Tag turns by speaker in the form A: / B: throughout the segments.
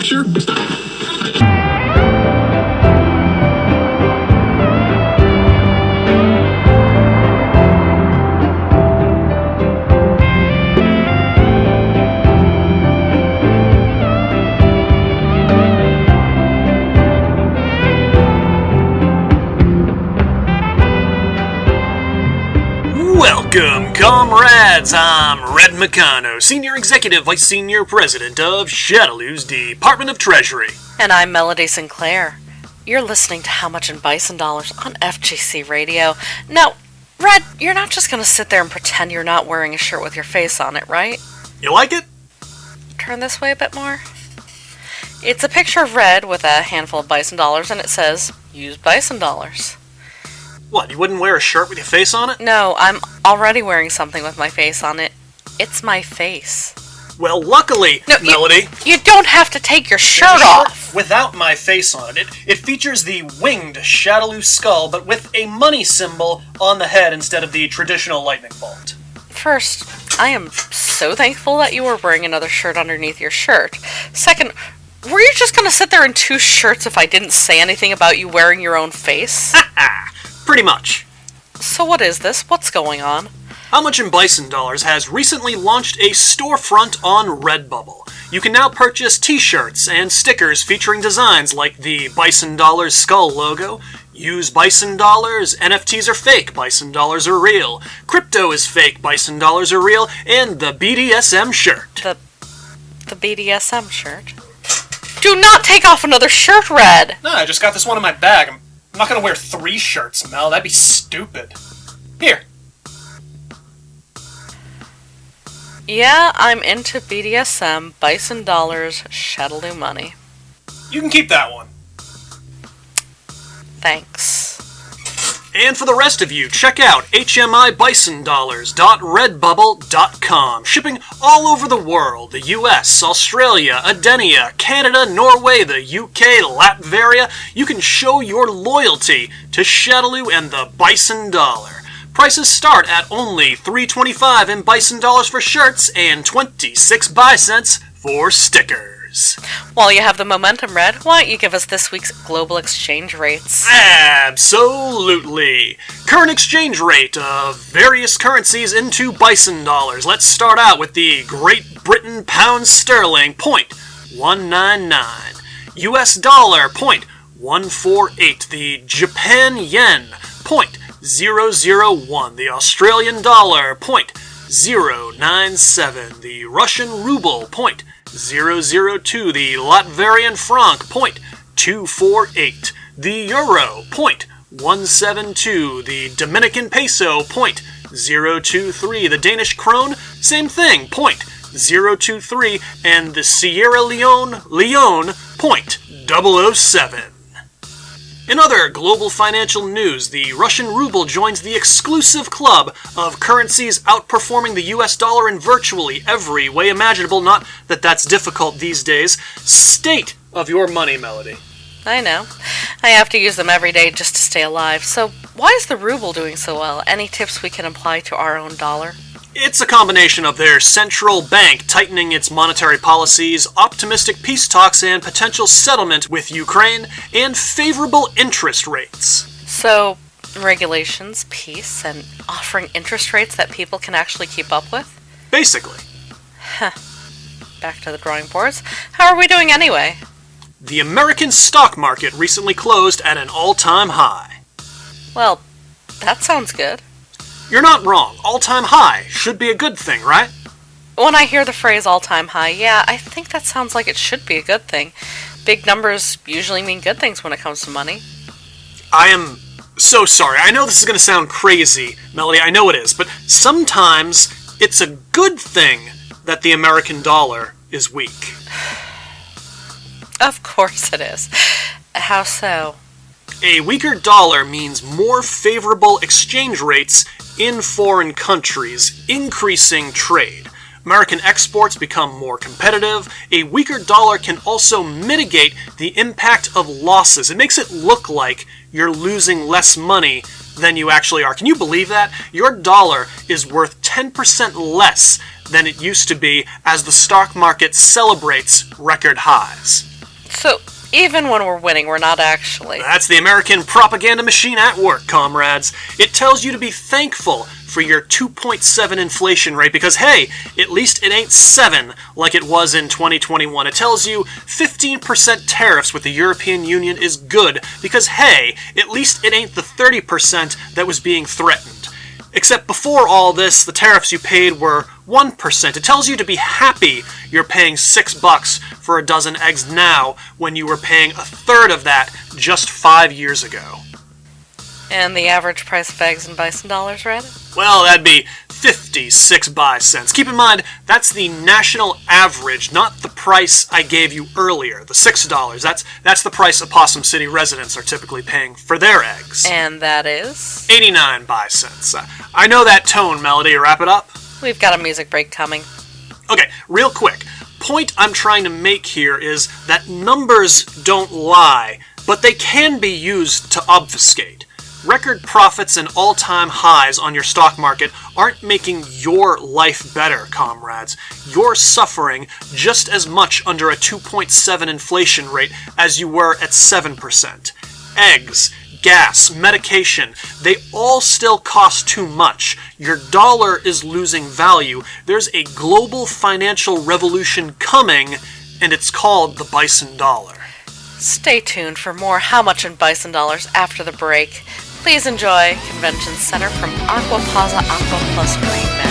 A: Sure.
B: Welcome, comrades! I'm McCano, Senior Executive Vice Senior President of Shadaloo's Department of Treasury.
C: And I'm Melody Sinclair. You're listening to How Much in Bison Dollars on FGC Radio. Now, Red, you're not just going to sit there and pretend you're not wearing a shirt with your face on it, right?
B: You like it?
C: Turn this way a bit more. It's a picture of Red with a handful of Bison Dollars, and it says, use Bison Dollars.
B: What, you wouldn't wear a shirt with your face on it?
C: No, I'm already wearing something with my face on it. It's my face.
B: Well, luckily,
C: No,
B: Melody...
C: You don't have to take your shirt off!
B: Without my face on it. It features the winged Shadaloo skull, but with a money symbol on the head instead of the traditional lightning bolt.
C: First, I am so thankful that you were wearing another shirt underneath your shirt. Second, were you just gonna sit there in two shirts if I didn't say anything about you wearing your own face?
B: Pretty much.
C: So what is this? What's going on?
B: How Much in Bison Dollars has recently launched a storefront on Redbubble. You can now purchase t-shirts and stickers featuring designs like the Bison Dollars skull logo, use Bison Dollars, NFTs are fake, Bison Dollars are real, crypto is fake, Bison Dollars are real, and the BDSM shirt.
C: The BDSM shirt? Do not take off another shirt, Red!
B: No, I just got this one in my bag. I'm not gonna wear 3 shirts, Mel. That'd be stupid. Here.
C: Yeah, I'm into BDSM, Bison Dollars, Shadaloo money.
B: You can keep that one.
C: Thanks.
B: And for the rest of you, check out hmibisondollars.redbubble.com. Shipping all over the world, the US, Australia, Adenia, Canada, Norway, the UK, Latveria. You can show your loyalty to Shadaloo and the Bison Dollar. Prices start at only $3.25 in Bison Dollars for shirts and 26 cents for stickers.
C: While you have the momentum, Red, why don't you give us this week's global exchange rates?
B: Absolutely! Current exchange rate of various currencies into Bison Dollars. Let's start out with the Great Britain Pound Sterling, 0.199. US Dollar, 0.148. The Japan Yen, 0.001. The Australian Dollar, 0.097. The Russian Ruble, 0.002. The Latvian franc, 0.248. The Euro, 0.172. The Dominican Peso, 0.023. The Danish Krone, same thing, 0.023. And the Sierra Leone, 0.007. In other global financial news, the Russian ruble joins the exclusive club of currencies outperforming the US dollar in virtually every way imaginable. Not that that's difficult these days. State of your money, Melody.
C: I know. I have to use them every day just to stay alive. So why is the ruble doing so well? Any tips we can apply to our own dollar?
B: It's a combination of their central bank tightening its monetary policies, optimistic peace talks and potential settlement with Ukraine, and favorable interest rates.
C: So, regulations, peace, and offering interest rates that people can actually keep up with?
B: Basically.
C: Back to the drawing boards. How are we doing anyway?
B: The American stock market recently closed at an all-time high.
C: Well, that sounds good.
B: You're not wrong. All-time high should be a good thing, right?
C: When I hear the phrase all-time high, yeah, I think that sounds like it should be a good thing. Big numbers usually mean good things when it comes to money.
B: I am so sorry. I know this is going to sound crazy, Melody. I know it is. But sometimes it's a good thing that the American dollar is weak.
C: Of course it is. How so?
B: A weaker dollar means more favorable exchange rates in foreign countries, increasing trade. American exports become more competitive. A weaker dollar can also mitigate the impact of losses. It makes it look like you're losing less money than you actually are. Can you believe that? Your dollar is worth 10% less than it used to be as the stock market celebrates record highs.
C: So, even when we're winning, we're not actually.
B: That's the American propaganda machine at work, comrades. It tells you to be thankful for your 2.7 inflation rate because, hey, at least it ain't 7 like it was in 2021. It tells you 15% tariffs with the European Union is good because, hey, at least it ain't the 30% that was being threatened. Except before all this, the tariffs you paid were 1%. It tells you to be happy you're paying $6 for a dozen eggs now when you were paying a third of that just 5 years ago.
C: And the average price of eggs in Bison Dollars, right?
B: Well, that'd be 56 cents. Keep in mind, that's the national average, not the price I gave you earlier, the $6. That's the price Opossum City residents are typically paying for their eggs.
C: And that is?
B: 89 cents. I know that tone, Melody. Wrap it up?
C: We've got a music break coming.
B: Okay, real quick. Point I'm trying to make here is that numbers don't lie, but they can be used to obfuscate. Record profits and all-time highs on your stock market aren't making your life better, comrades. You're suffering just as much under a 2.7 inflation rate as you were at 7%. Eggs, gas, medication, they all still cost too much. Your dollar is losing value. There's a global financial revolution coming, and it's called the Bison Dollar.
C: Stay tuned for more How Much in Bison Dollars after the break. Please enjoy Convention Center from Aquapaza Aqua Plus Green Match.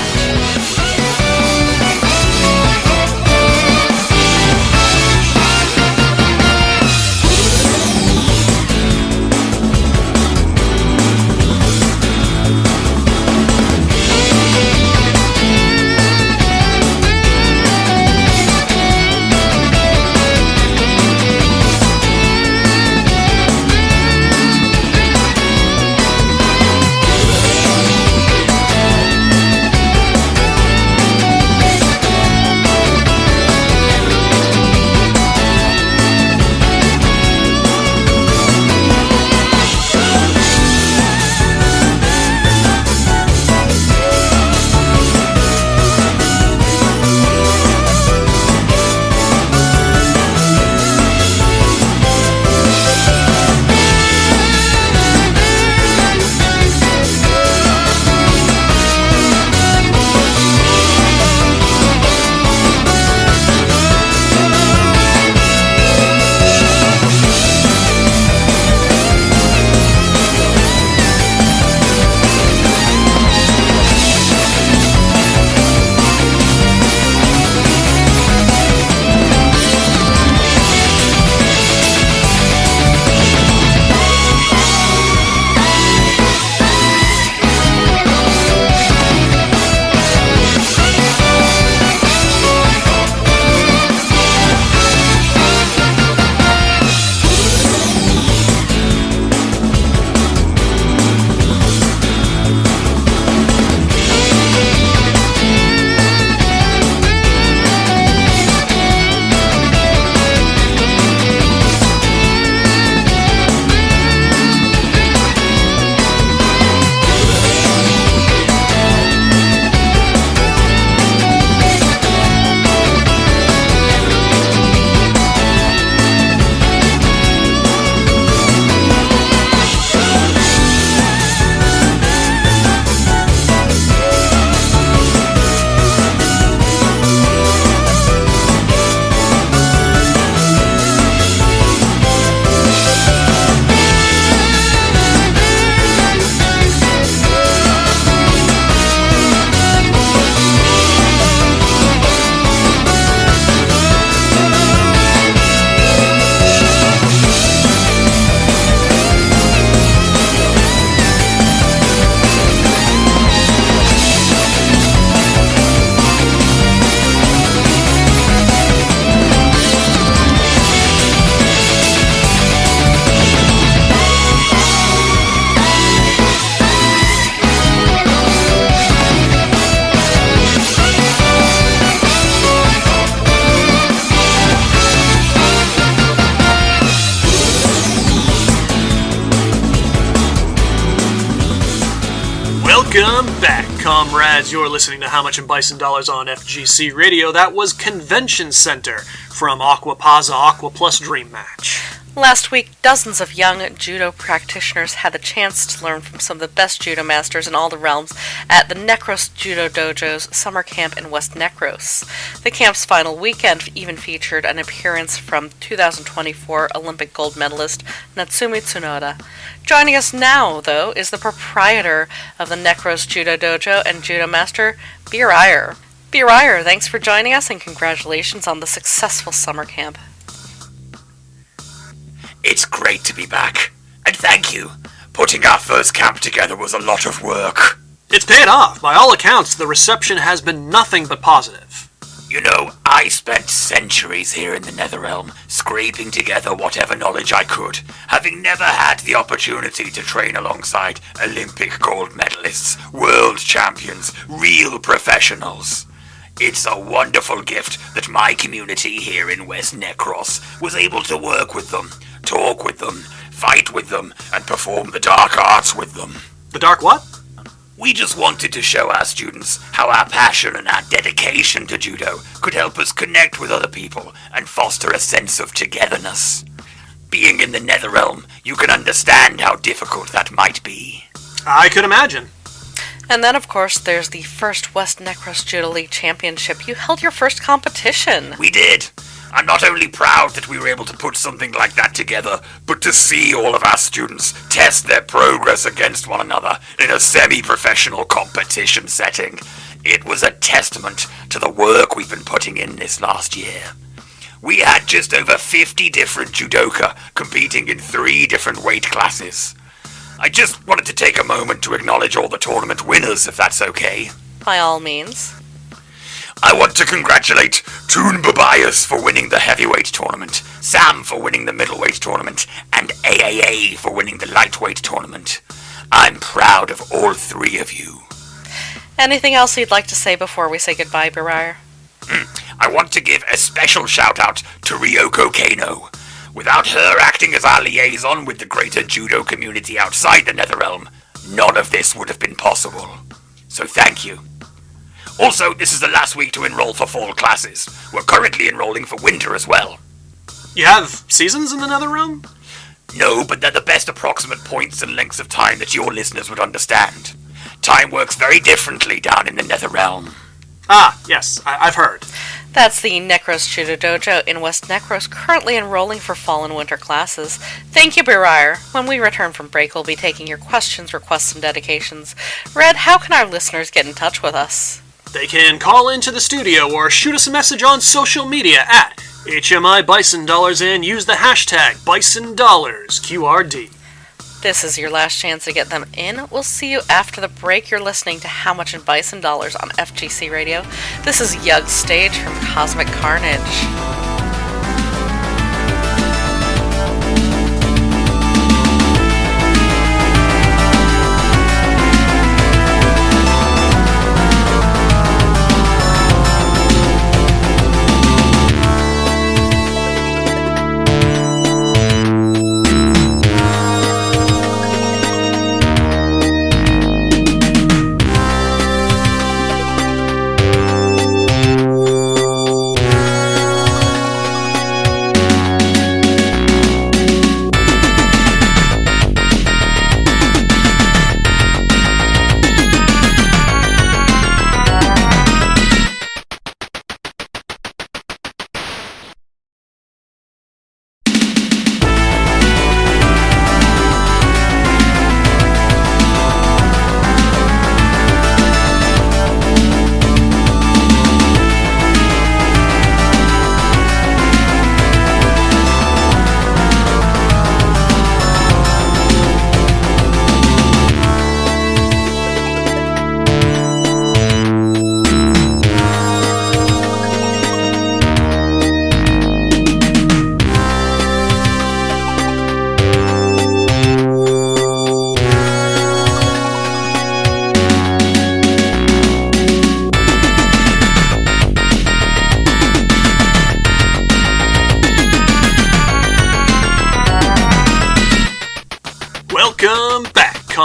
B: Welcome back, comrades. You're listening to How Much in Bison Dollars on FGC Radio. That was Convention Center from Aqua Paza Aqua Plus Dream Match.
C: Last week, dozens of young judo practitioners had the chance to learn from some of the best judo masters in all the realms at the Necros Judo Dojo's summer camp in West Necros. The camp's final weekend even featured an appearance from 2024 Olympic gold medalist Natsumi Tsunoda. Joining us now, though, is the proprietor of the Necros Judo Dojo and judo master, Birire. Birire, thanks for joining us and congratulations on the successful summer camp.
A: It's great to be back, and thank you. Putting our first camp together was a lot of work.
B: It's paid off. By all accounts, the reception has been nothing but positive.
A: You know, I spent centuries here in the Netherrealm, scraping together whatever knowledge I could, having never had the opportunity to train alongside Olympic gold medalists, world champions, real professionals. It's a wonderful gift that my community here in West Necros was able to work with them, talk with them, fight with them, and perform the dark arts with them.
B: The dark what?
A: We just wanted to show our students how our passion and our dedication to judo could help us connect with other people and foster a sense of togetherness. Being in the Netherrealm, you can understand how difficult that might be.
B: I could imagine.
C: And then, of course, there's the first West Necros Judo League Championship. You held your first competition.
A: We did. I'm not only proud that we were able to put something like that together, but to see all of our students test their progress against one another in a semi-professional competition setting. It was a testament to the work we've been putting in this last year. We had just over 50 different judoka competing in 3 different weight classes. I just wanted to take a moment to acknowledge all the tournament winners, if that's okay.
C: By all means.
A: I want to congratulate Toon Babias for winning the heavyweight tournament, Sam for winning the middleweight tournament, and AAA for winning the lightweight tournament. I'm proud of all 3 of you.
C: Anything else you'd like to say before we say goodbye, Birire?
A: I want to give a special shout out to Ryoko Kano. Without her acting as our liaison with the greater judo community outside the Netherrealm, none of this would have been possible. So thank you. Also, this is the last week to enroll for fall classes. We're currently enrolling for winter as well.
B: You have seasons in the Netherrealm?
A: No, but they're the best approximate points and lengths of time that your listeners would understand. Time works very differently down in the Netherrealm.
B: Ah, yes, I've heard.
C: That's the Necros Judo Dojo in West Necros, currently enrolling for fall and winter classes. Thank you, Birire. When we return from break, we'll be taking your questions, requests, and dedications. Red, how can our listeners get in touch with us?
B: They can call into the studio or shoot us a message on social media at HMI Bison Dollars and use the hashtag Bison Dollars QRD.
C: This is your last chance to get them in. We'll see you after the break. You're listening to How Much in Bison Dollars on FGC Radio. This is Yug's Stage from Cosmic Carnage.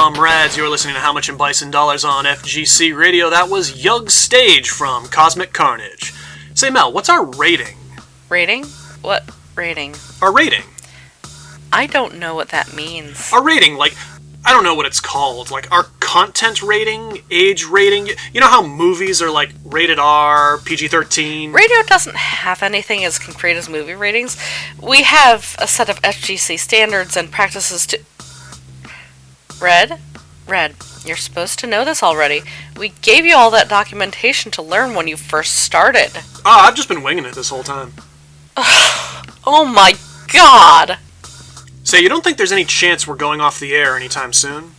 B: comrades. You're listening to How Much in Bison Dollars on FGC Radio. That was Yug Stage from Cosmic Carnage. Say, Mel, what's our rating?
C: Rating? What rating?
B: Our rating.
C: I don't know what that means.
B: Our rating, like, I don't know what it's called. Like, our content rating, age rating. You know how movies are, like, rated R, PG-13?
C: Radio doesn't have anything as concrete as movie ratings. We have a set of FGC standards and practices to... Red, you're supposed to know this already. We gave you all that documentation to learn when you first started.
B: I've just been winging it this whole time.
C: Oh my god!
B: Say, you don't think there's any chance we're going off the air anytime soon?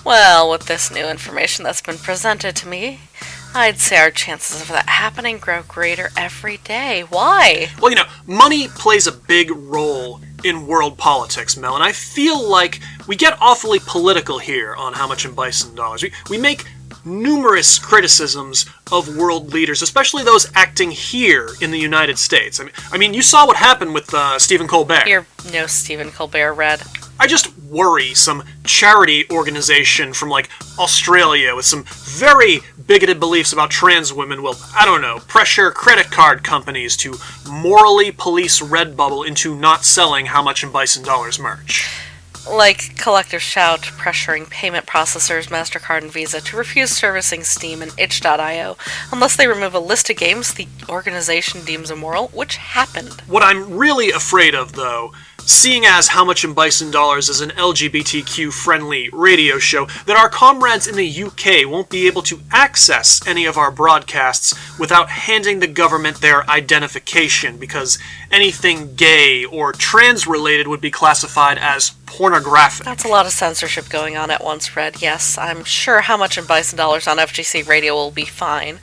C: Well, with this new information that's been presented to me, I'd say our chances of that happening grow greater every day. Why?
B: Well, you know, money plays a big role in world politics, Mel, and I feel like we get awfully political here on How Much in Bison Dollars. We make numerous criticisms of world leaders, especially those acting here in the United States. I mean, you saw what happened with Stephen Colbert.
C: You're no Stephen Colbert, Red.
B: I just worry some charity organization from, like, Australia with some very bigoted beliefs about trans women will, I don't know, pressure credit card companies to morally police Redbubble into not selling How Much in Bison Dollars merch.
C: Like Collective Shout pressuring payment processors MasterCard and Visa to refuse servicing Steam and itch.io unless they remove a list of games the organization deems immoral, which happened.
B: What I'm really afraid of, though, seeing as How Much in Bison Dollars is an LGBTQ-friendly radio show, that our comrades in the UK won't be able to access any of our broadcasts without handing the government their identification, because anything gay or trans-related would be classified as pornographic.
C: That's a lot of censorship going on at once, Red. Yes, I'm sure How Much in Bison Dollars on FGC Radio will be fine.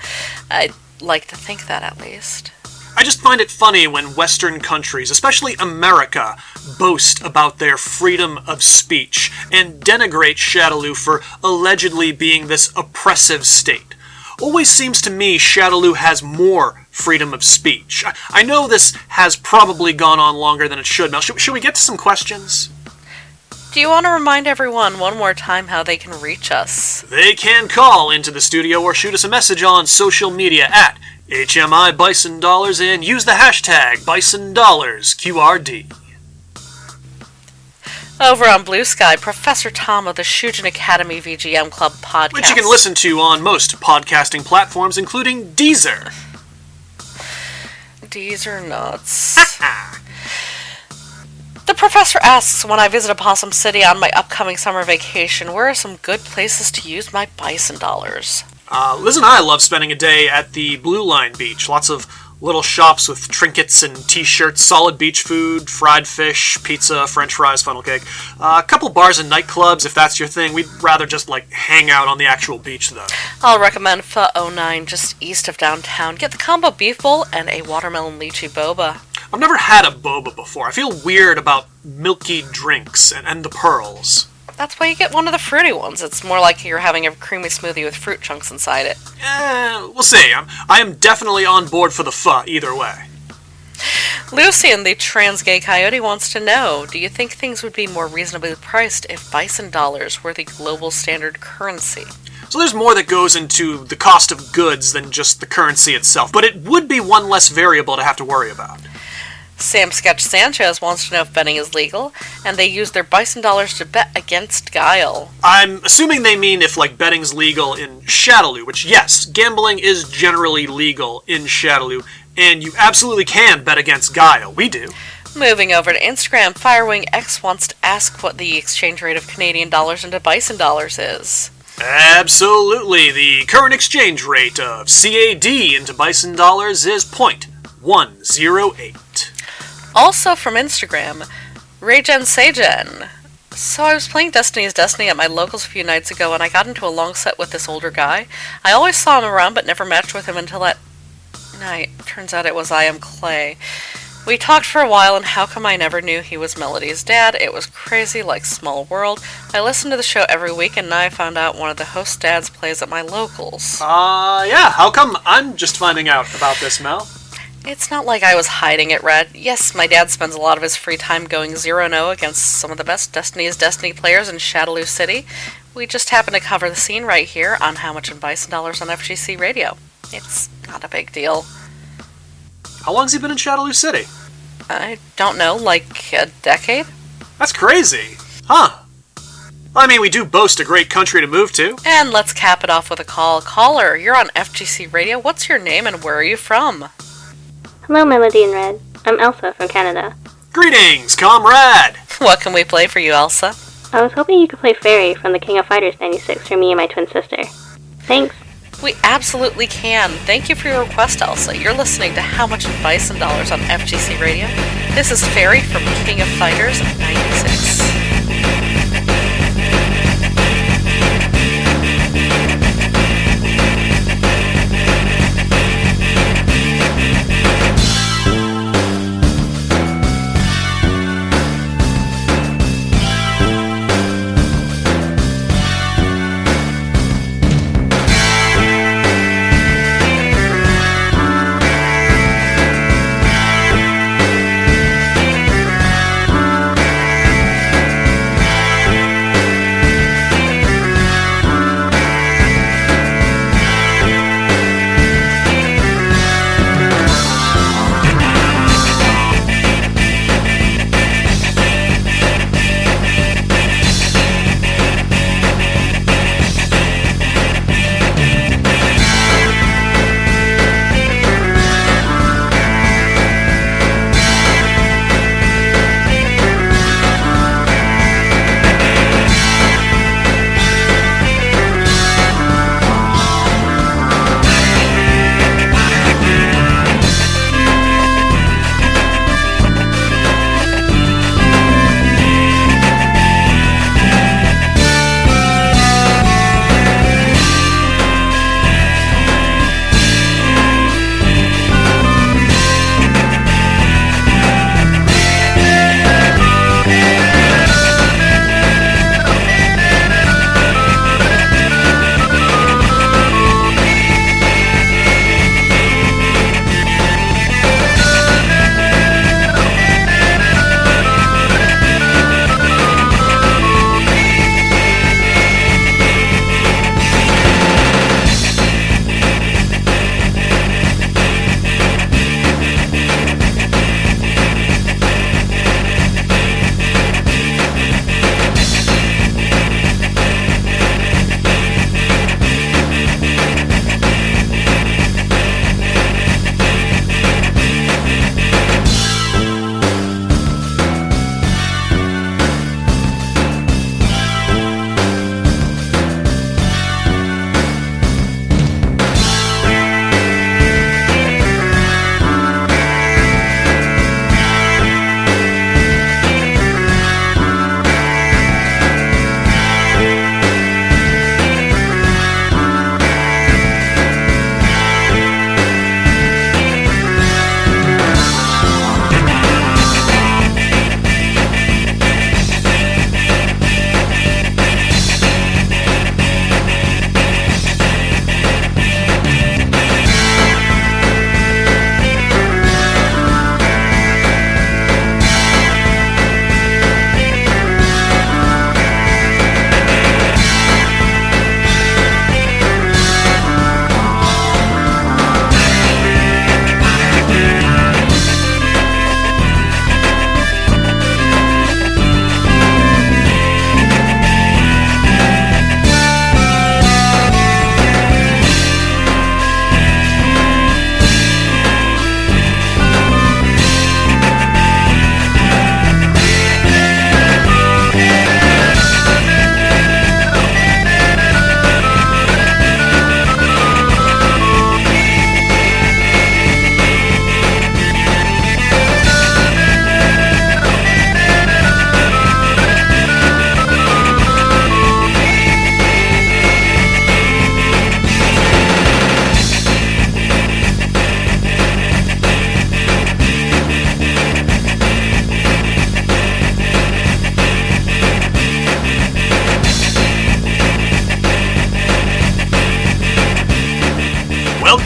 C: I'd like to think that, at least.
B: I just find it funny when Western countries, especially America, boast about their freedom of speech and denigrate Shadaloo for allegedly being this oppressive state. Always seems to me Shadaloo has more freedom of speech. I know this has probably gone on longer than it should. Now, should we get to some questions?
C: Do you want to remind everyone one more time how they can reach us?
B: They can call into the studio or shoot us a message on social media at HMI Bison Dollars and use the hashtag Bison Dollars QRD.
C: Over on Blue Sky, Professor Tom of the Shujin Academy VGM Club podcast.
B: Which you can listen to on most podcasting platforms, including Deezer.
C: Deezer nuts. The professor asks, when I visit Opossum City on my upcoming summer vacation, where are some good places to use my Bison Dollars?
B: Liz and I love spending a day at the Blue Line Beach. Lots of little shops with trinkets and t-shirts, solid beach food, fried fish, pizza, french fries, funnel cake. A couple bars and nightclubs, if that's your thing. We'd rather just, like, hang out on the actual beach, though.
C: I'll recommend Pho 09, just east of downtown. Get the combo beef bowl and a watermelon lychee boba.
B: I've never had a boba before. I feel weird about milky drinks and the pearls.
C: That's why you get one of the fruity ones. It's more like you're having a creamy smoothie with fruit chunks inside it.
B: We'll see. I am definitely on board for the pho either way.
C: Lucian, the trans gay coyote, wants to know, do you think things would be more reasonably priced if Bison Dollars were the global standard currency?
B: So there's more that goes into the cost of goods than just the currency itself, but it would be one less variable to have to worry about.
C: Sam Sketch Sanchez wants to know if betting is legal, and they use their Bison Dollars to bet against Guile.
B: I'm assuming they mean if, like, betting's legal in Shadaloo, which, yes, gambling is generally legal in Shadaloo, and you absolutely can bet against Guile. We do.
C: Moving over to Instagram, Firewing X wants to ask what the exchange rate of Canadian dollars into Bison Dollars is.
B: Absolutely. The current exchange rate of CAD into Bison Dollars is 0.108.
C: Also from Instagram, Raygen Sejen. So I was playing Destiny's Destiny at my locals a few nights ago, and I got into a long set with this older guy. I always saw him around, but never matched with him until that night. Turns out it was I Am Clay. We talked for a while, and how come I never knew he was Melody's dad? It was crazy, like Small World. I listen to the show every week, and now I found out one of the host dads plays at my locals.
B: Yeah, how come I'm just finding out about this, Mel?
C: It's not like I was hiding it, Red. Yes, my dad spends a lot of his free time going 0-0 against some of the best Destiny players in Shadaloo City. We just happen to cover the scene right here on How Much in Bison Dollars on FGC Radio. It's not a big deal.
B: How long's he been in Shadaloo City?
C: I don't know, like a decade?
B: That's crazy. Huh. I mean, we do boast a great country to move to.
C: And let's cap it off with a call. Caller, you're on FGC Radio. What's your name and where are you from?
D: Hello, Melody and Red. I'm Elsa from Canada.
B: Greetings, comrade!
C: What can we play for you, Elsa?
D: I was hoping you could play Fairy from the King of Fighters 96 for me and my twin sister. Thanks.
C: We absolutely can. Thank you for your request, Elsa. You're listening to How Much in Bison Dollars on FGC Radio. This is Fairy from King of Fighters 96.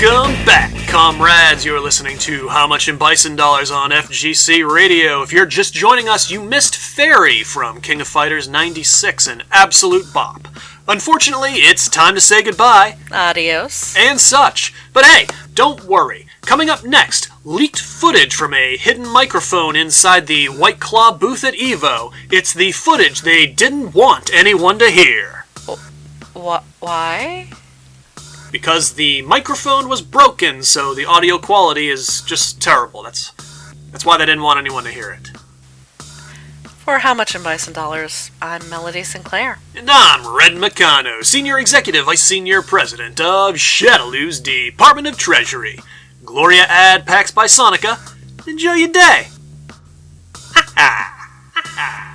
B: Welcome back comrades, you're listening to How Much in Bison Dollars on FGC Radio. If you're just joining us, you missed Fairy from King of Fighters 96, an absolute bop. Unfortunately, it's time to say goodbye.
C: Adios.
B: And such. But hey, don't worry. Coming up next, leaked footage from a hidden microphone inside the White Claw booth at EVO. It's the footage they didn't want anyone to hear.
C: Why?
B: Because the microphone was broken, so the audio quality is just terrible. That's why they didn't want anyone to hear it.
C: For How Much in Bison Dollars, I'm Melody Sinclair.
B: And I'm Red McCano, Senior Executive Vice Senior President of Shadaloo's Department of Treasury. Gloria ad Pax Bisonica. Enjoy your day. Ha ha! Ha ha!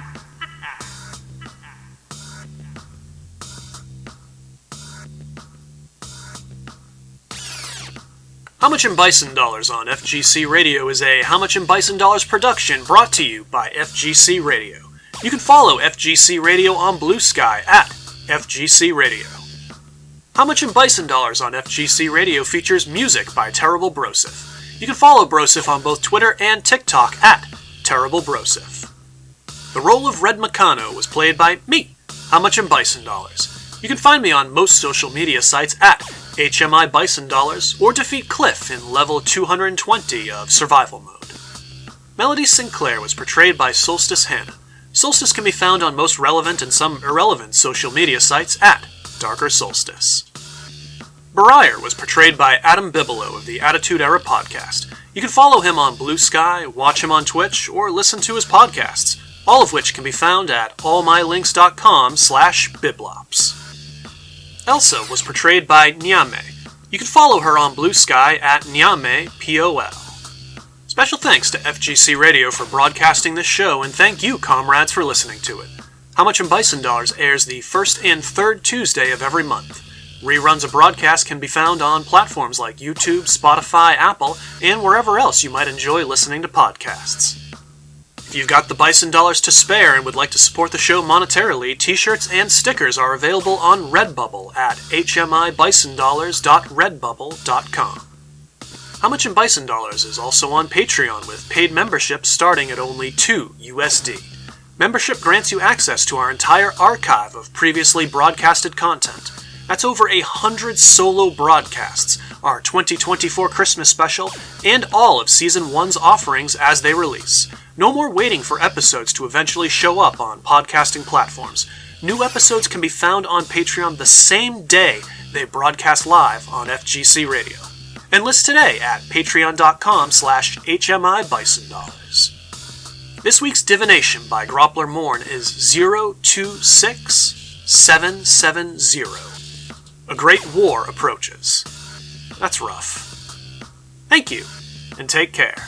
B: How Much in Bison Dollars on FGC Radio is a How Much in Bison Dollars production brought to you by FGC Radio. You can follow FGC Radio on Blue Sky at FGC Radio. How Much in Bison Dollars on FGC Radio features music by Terrible Brosif. You can follow Brosif on both Twitter and TikTok at Terrible Brosif. The role of Red McCano was played by me, How Much in Bison Dollars. You can find me on most social media sites at HMI Bison Dollars, or defeat Cliff in level 220 of Survival Mode. Melody Sinclair was portrayed by Solstice Hannan. Solstice can be found on most relevant and some irrelevant social media sites at Darker Solstice. Birire was portrayed by Adam Bibilo of the Attitude Era podcast. You can follow him on Blue Sky, watch him on Twitch, or listen to his podcasts, all of which can be found at allmylinks.com/biblops. Elsa was portrayed by Nyamei. You can follow her on Blue Sky at Nyamei POL. Special thanks to FGC Radio for broadcasting this show, and thank you, comrades, for listening to it. How Much in Bison Dollars airs the first and third Tuesday of every month. Reruns of broadcasts can be found on platforms like YouTube, Spotify, Apple, and wherever else you might enjoy listening to podcasts. If you've got the Bison Dollars to spare and would like to support the show monetarily, t-shirts and stickers are available on Redbubble at hmibisondollars.redbubble.com. How Much in Bison Dollars is also on Patreon with paid memberships starting at only $2 USD. Membership grants you access to our entire archive of previously broadcasted content. That's over 100 solo broadcasts, our 2024 Christmas special, and all of Season 1's offerings as they release. No more waiting for episodes to eventually show up on podcasting platforms. New episodes can be found on Patreon the same day they broadcast live on FGC Radio. Enlist today at patreon.com/HMIBisonDollars. This week's divination by Groppler Morn is 026770. A great war approaches. That's rough. Thank you, and take care.